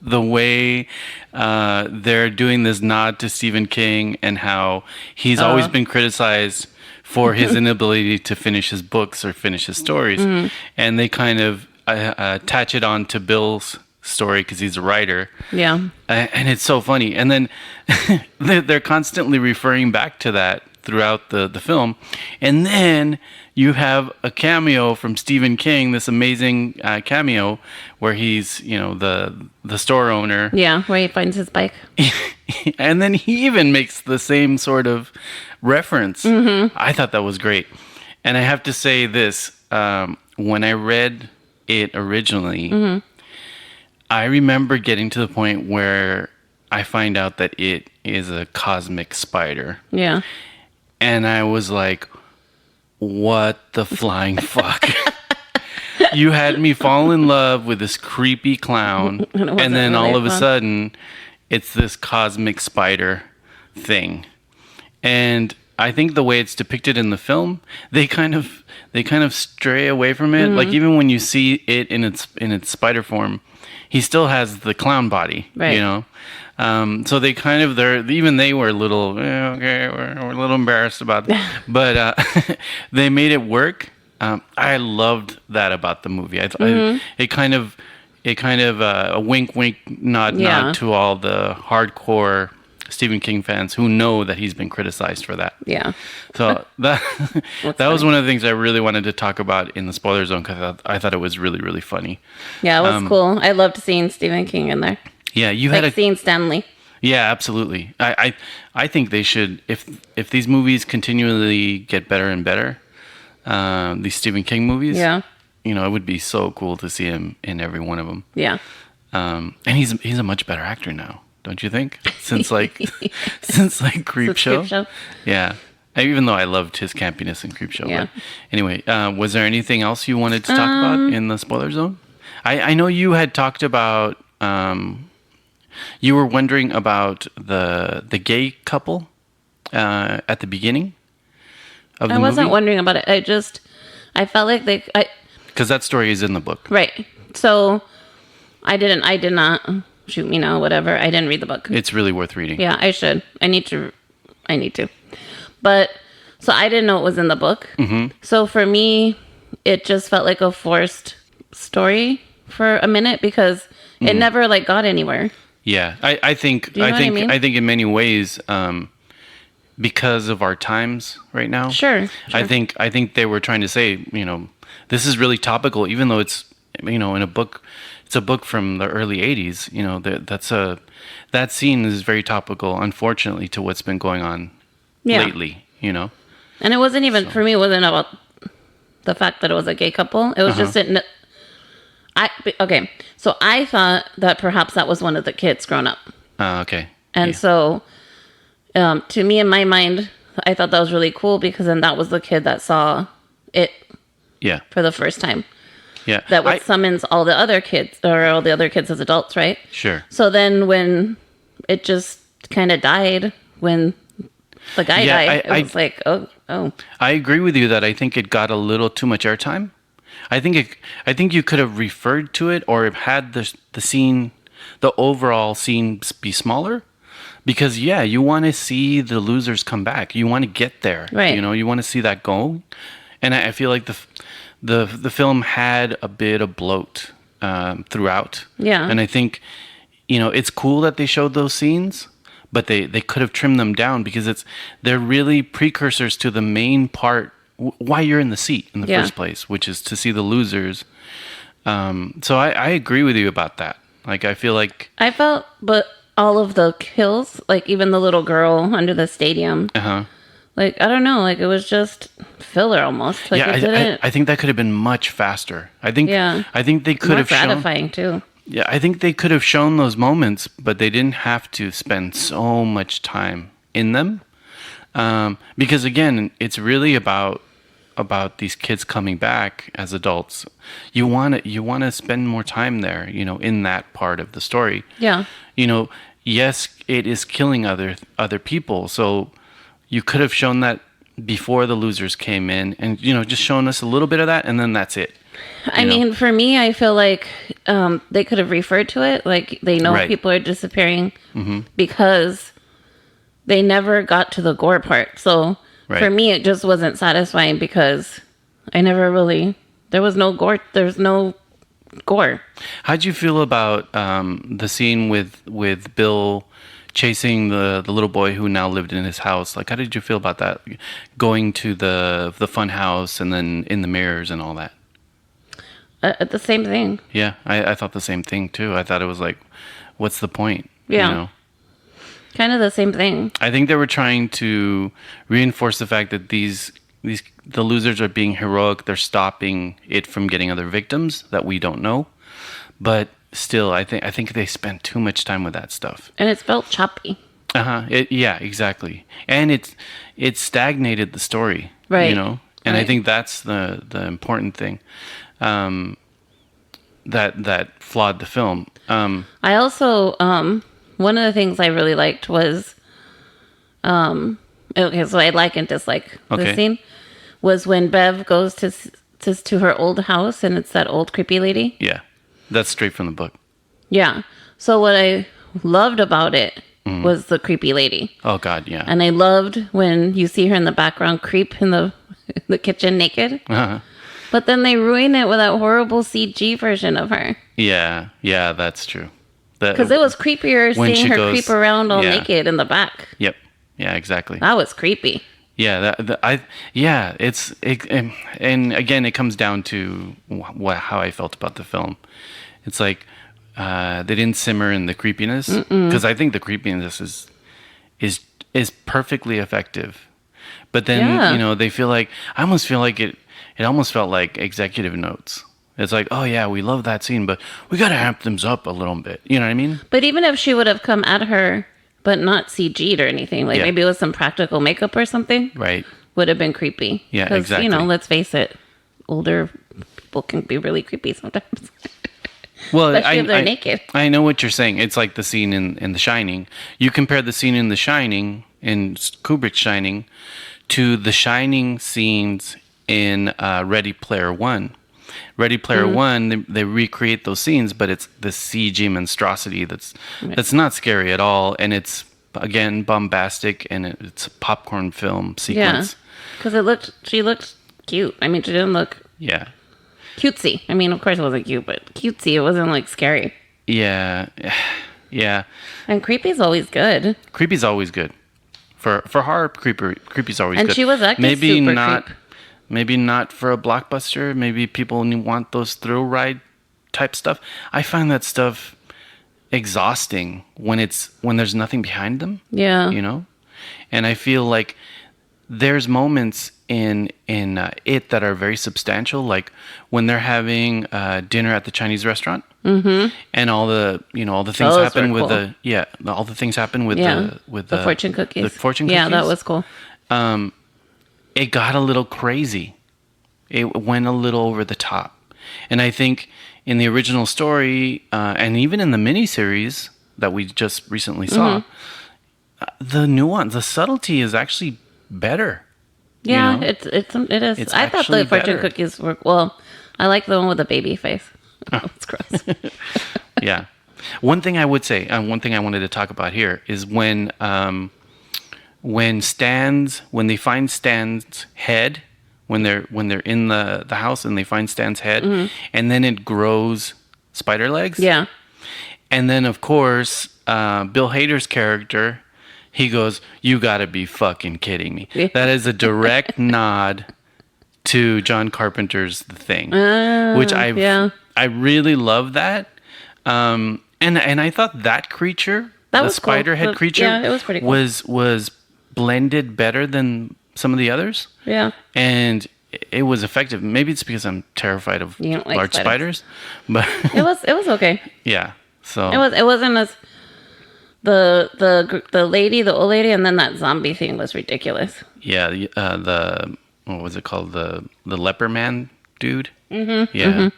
the way they're doing this nod to Stephen King and how he's always been criticized for his inability to finish his books or finish his stories. And they kind of attach it on to Bill's story because he's a writer. Yeah. And it's so funny. And then they're constantly referring back to that throughout the film. And then you have a cameo from Stephen King, this amazing cameo where he's, the store owner. Yeah, where he finds his bike. And then he even makes the same sort of reference. I thought that was great. And I have to say this, when I read it originally, I remember getting to the point where I find out that it is a cosmic spider. Yeah. And I was like, what the flying fuck? You had me fall in love with this creepy clown. And then all of a sudden, it's this cosmic spider thing. And I think the way it's depicted in the film, they kind of stray away from it. Like even when you see it in its spider form, he still has the clown body, right. So they they were a little, okay, we're a little embarrassed about that. But they made it work. I loved that about the movie. It kind of a wink, nod to all the hardcore Stephen King fans who know that he's been criticized for that. Yeah. So that was one of the things I really wanted to talk about in the spoiler zone because I thought it was really, really funny. Yeah, it was cool. I loved seeing Stephen King in there. Yeah, you like had seeing Stanley. Yeah, absolutely. I think they should, if these movies continually get better and better, these Stephen King movies. Yeah. It would be so cool to see him in every one of them. Yeah. And he's a much better actor now, don't you think? Since Creepshow. Yeah. Even though I loved his campiness in Creepshow. Yeah. But anyway, was there anything else you wanted to talk about in the spoiler zone? I know you had talked about. You were wondering about the gay couple at the beginning of the movie? I wasn't wondering about it. I felt like because that story is in the book. Right. So I did not shoot me now, whatever. I didn't read the book. It's really worth reading. Yeah, I should. I need to. But so I didn't know it was in the book. Mm-hmm. So for me, it just felt like a forced story for a minute because it never got anywhere. Yeah, I think Do you know what I mean? I think in many ways, because of our times right now. Sure. I think they were trying to say, this is really topical, even though it's in a book. It's a book from the early '80s. That scene is very topical, unfortunately, to what's been going on lately. And it wasn't even for me. It wasn't about the fact that it was a gay couple. It was just okay. So I thought that perhaps that was one of the kids grown up. Okay. And so, to me, in my mind, I thought that was really cool because then that was the kid that saw it for the first time. Yeah. That would summons all the other kids as adults, right? Sure. So then when it just kind of died, when the guy died, it was like, oh. I agree with you that I think it got a little too much airtime. I think you could have referred to it or had the scene, the overall scene be smaller, because you want to see the losers come back. You want to get there, right? You want to see that go, and I feel like the film had a bit of bloat throughout. Yeah, and I think it's cool that they showed those scenes, but they could have trimmed them down because they're really precursors to the main part. Why you're in the seat in the first place, which is to see the losers. So I agree with you about that. I felt, but all of the kills, even the little girl under the stadium, Like, I don't know. Like, it was just filler almost. Like, Yeah, it didn't... I think that could have been much faster. I think they could more have shown. gratifying, too. Yeah, I think they could have shown those moments, but they didn't have to spend so much time in them. Because again, it's really about these kids coming back as adults. You want to spend more time there, in that part of the story. Yeah. Yes, it is killing other people. So you could have shown that before the losers came in, and just shown us a little bit of that, and then that's it. I mean, for me, I feel like they could have referred to it like they know people are disappearing because they never got to the gore part. So for me, it just wasn't satisfying because I never really... There was no gore. There's no gore. How'd you feel about the scene with Bill chasing the little boy who now lived in his house? Like, how did you feel about that? Going to the fun house and then in the mirrors and all that. The same thing. Yeah, I thought the same thing too. I thought it was like, what's the point? Yeah. Kind of the same thing. I think they were trying to reinforce the fact that the losers are being heroic. They're stopping it from getting other victims that we don't know. But still, I think they spent too much time with that stuff. And it felt choppy. Yeah, exactly. And it stagnated the story. Right. And I think that's the important thing. That flawed the film. I also one of the things I really liked was okay, so I like and dislike the scene was when Bev goes to her old house and it's that old creepy lady. Yeah, that's straight from the book. Yeah. So what I loved about it was the creepy lady. Oh God, yeah. And I loved when you see her in the background creep in the kitchen naked. Uh-huh. But then they ruin it with that horrible CG version of her. Yeah, that's true. Because it was creepier seeing her creep around all naked in the back. Yep. Yeah, exactly. That was creepy. Yeah, and again, it comes down to how I felt about the film. It's like they didn't simmer in the creepiness, because I think the creepiness is perfectly effective. But then they feel like, I almost feel like it almost felt like executive notes. It's like, oh yeah, we love that scene, but we got to amp them up a little bit. You know what I mean? But even if she would have come at her, but not CG'd or anything, like maybe it was some practical makeup or something, right? Would have been creepy. Yeah, exactly. Let's face it, older people can be really creepy sometimes. Well, especially if they're naked. I know what you're saying. It's like the scene in The Shining. You compare the scene in The Shining, in Kubrick's Shining, to the Shining scenes in Ready Player One. Ready Player One, they recreate those scenes, but it's the CG monstrosity that's not scary at all, and it's again bombastic, and it's a popcorn film sequence. Yeah, because she looked cute. I mean, she didn't look cutesy. I mean, of course it wasn't cute, but cutesy. It wasn't like scary. Yeah. And creepy's always good. Creepy's always good. For horror, creepy's always good. And she was acting super creep. Maybe not for a blockbuster. Maybe people want those thrill ride type stuff. I find that stuff exhausting when there's nothing behind them. Yeah. And I feel like there's moments in it that are very substantial, like when they're having dinner at the Chinese restaurant, and all the things happen with all the things happen with the fortune cookies. The fortune cookies. Yeah, that was cool. It got a little crazy. It went a little over the top. And I think in the original story, and even in the miniseries that we just recently saw, the nuance, the subtlety is actually better. Yeah, it is. It's I thought the fortune cookies were, well, I like the one with the baby face. Oh, it's gross. Yeah. One thing I would say, one thing I wanted to talk about here is when they find Stan's head, when they're in the house and they find Stan's head, and then it grows spider legs. Yeah. And then of course, Bill Hader's character, he goes, "You gotta be fucking kidding me." Yeah. That is a direct nod to John Carpenter's The Thing, which I really love that. And I thought that creature, the spider head creature, it was pretty cool. was blended better than some of the others. Yeah. And it was effective. Maybe it's because I'm terrified of You don't like large spiders, but It was okay. yeah. So It wasn't as the lady, the old lady, and then that zombie thing was ridiculous. yeah, the what was it called? The leper man dude. Mm-hmm. Yeah.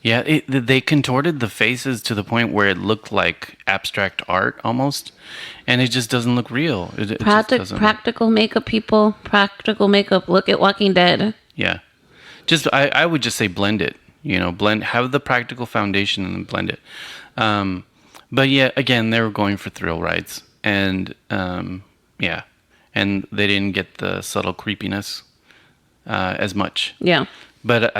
Yeah, they contorted the faces to the point where it looked like abstract art almost, and it just doesn't look real. It just doesn't. Practical makeup, people. Practical makeup. Look at Walking Dead. Yeah, just I would just say blend it. Have the practical foundation and then blend it. But yeah, again, they were going for thrill rides, and yeah, and they didn't get the subtle creepiness as much. Yeah. But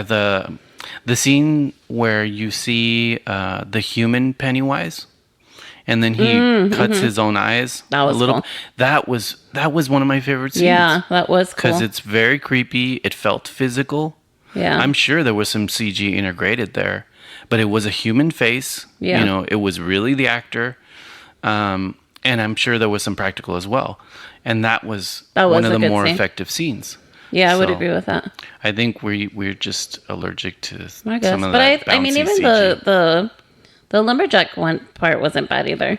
the scene where you see the human Pennywise, and then he cuts his own eyes That was cool. That was one of my favorite scenes. Yeah, that was cool. Because it's very creepy. It felt physical. Yeah. I'm sure there was some CG integrated there, but it was a human face. Yeah. It was really the actor, and I'm sure there was some practical as well. And that was one of the more effective scenes. Yeah, I would agree with that. I think we're just allergic to I guess, some of but that I mean, bouncy even CG. the lumberjack one part wasn't bad either.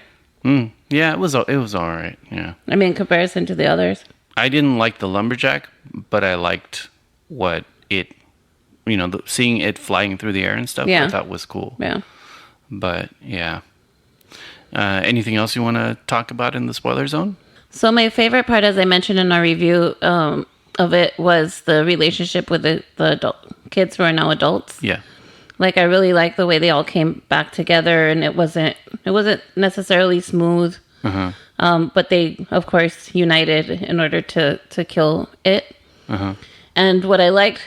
Yeah, it was all right. Yeah, I mean, in comparison to the others. I didn't like the lumberjack, but I liked what it, seeing it flying through the air and stuff. Yeah. I thought was cool. Yeah. But yeah, anything else you want to talk about in the spoiler zone? So my favorite part, as I mentioned in our review of it, was the relationship with the adult kids who are now adults. Yeah. Like, I really like the way they all came back together, and it wasn't necessarily smooth. But they, of course, united in order to kill it. And what I liked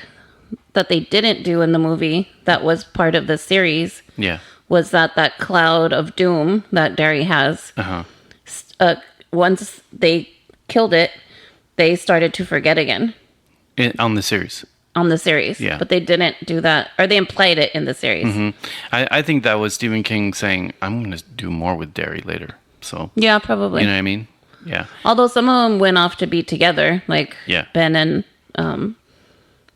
that they didn't do in the movie that was part of the series was that cloud of doom that Derry has. Once they killed it, they started to forget again. On the series. On the series. Yeah. But they didn't do that, or they implied it in the series. I think that was Stephen King saying, I'm going to do more with Derry later. So Yeah, probably. you know what I mean? Yeah. Although some of them went off to be together, like Ben and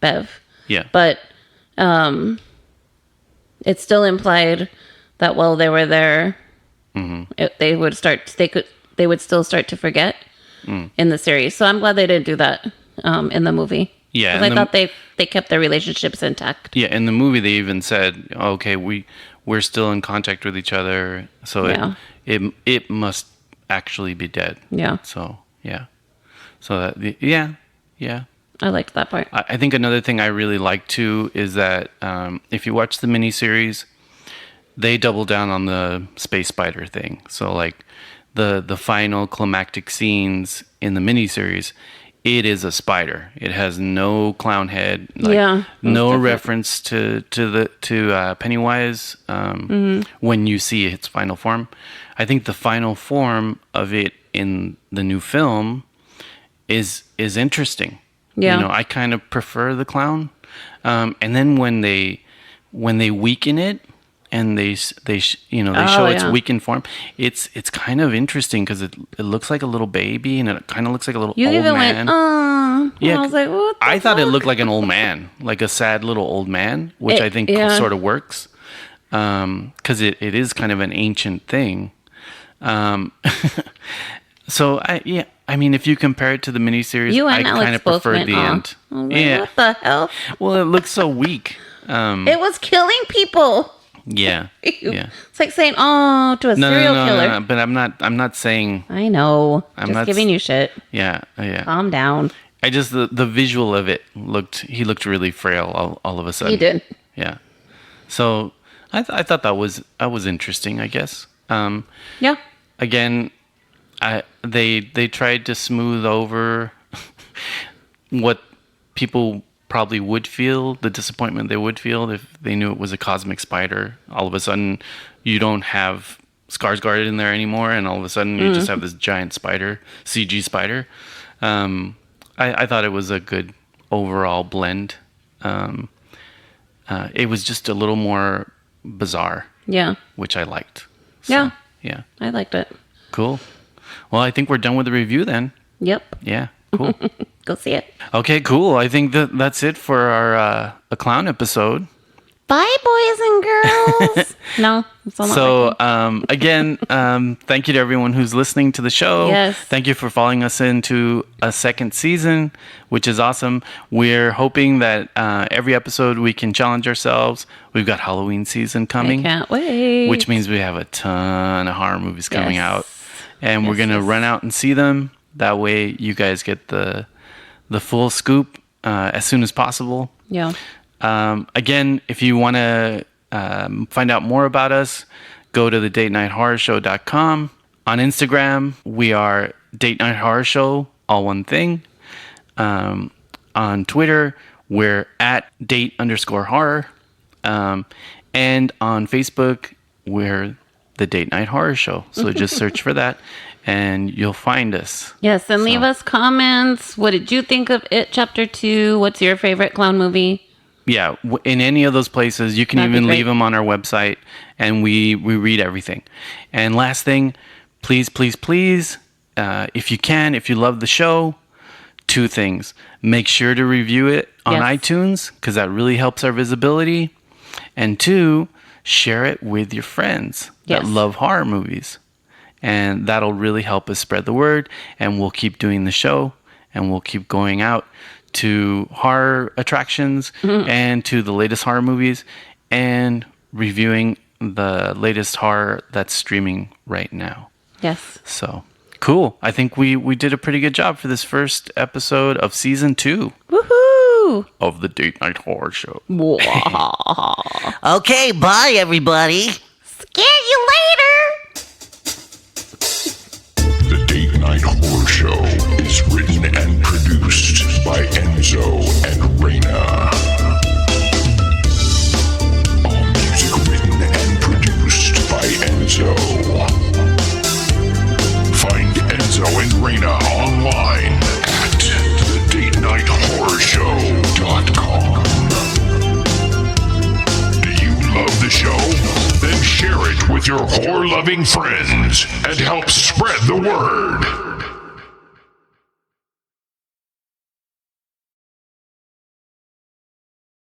Bev. Yeah. But it still implied that while they were there, they would still start to forget in the series. So I'm glad they didn't do that in the movie. Yeah. 'Cause I thought they kept their relationships intact. Yeah, in the movie they even said, okay, we're still in contact with each other, so it must actually be dead. Yeah. So yeah. So that yeah. I liked that part. I think another thing I really like too is that if you watch the miniseries, they double down on the space spider thing. So like the final climactic scenes in the miniseries, it is a spider. It has no clown head. No reference to Pennywise when you see its final form. I think the final form of it in the new film is interesting. Yeah. I kind of prefer the clown. And then when they weaken it and they show its weakened form, it's kind of interesting because it looks like a little baby and it kind of looks like a little old even man. went, oh. Yeah, I was like, what the I thought it fuck? looked like an old man, like a sad little old man, which I think sort of works because it is kind of an ancient thing. So I mean, if you compare it to the miniseries, I kind of prefer the end. Like, what the hell? Well, it looks so weak. It was killing people. Yeah. Yeah. It's like saying, "Oh," to a serial killer. No, but I'm not saying. I know. I'm just not giving you shit. Yeah. Calm down. I just the visual of it he looked really frail all of a sudden. He did. Yeah. So I thought that was interesting, I guess. Yeah. Again, they tried to smooth over what people probably would feel, the disappointment they would feel if they knew it was a cosmic spider. All of a sudden, you don't have Skarsgård in there anymore, and all of a sudden you just have this giant spider, CG spider. I thought it was a good overall blend. It was just a little more bizarre. Yeah. Which I liked. So, Yeah. Yeah. I liked it. Cool. Well, I think we're done with the review then. Yep. Yeah. Cool. Go see it. Okay, cool. I think that's it for our a clown episode. Bye, boys and girls. No, it's all not So, again, thank you to everyone who's listening to the show. Yes. Thank you for following us into a second season, which is awesome. We're hoping that every episode we can challenge ourselves. We've got Halloween season coming. I can't wait. Which means we have a ton of horror movies coming Yes. out. And we're going to run out and see them. That way you guys get the full scoop as soon as possible. Yeah. Again, if you want to find out more about us, go to the datenighthorrorshow.com. On Instagram, we are Date Night Horror Show, all one thing. On Twitter, we're at date_horror. And on Facebook, we're the Date Night Horror Show. So just search for that and you'll find us. Yes, and leave us comments. What did you think of It Chapter 2? What's your favorite clown movie? Yeah, in any of those places, you can That'd be even great. leave them on our website, and we read everything. And last thing, please, if you can, if you love the show, 2 things. Make sure to review it on Yes. iTunes, because that really helps our visibility. And 2, share it with your friends that Yes. love horror movies. And that'll really help us spread the word, and we'll keep doing the show, and we'll keep going out to horror attractions and to the latest horror movies and reviewing the latest horror that's streaming right now. Yes. So cool. I think we did a pretty good job for this first episode of season 2 Woohoo! of the Date Night Horror Show. Okay, bye, everybody. Scare you later! The Date Night Horror Show is written and produced by Enzo and Reyna. All music written and produced by Enzo. Find Enzo and Reyna online at thedatenightHorrorshow.com. Do you love the show? Then share it with your horror-loving friends and help spread the word.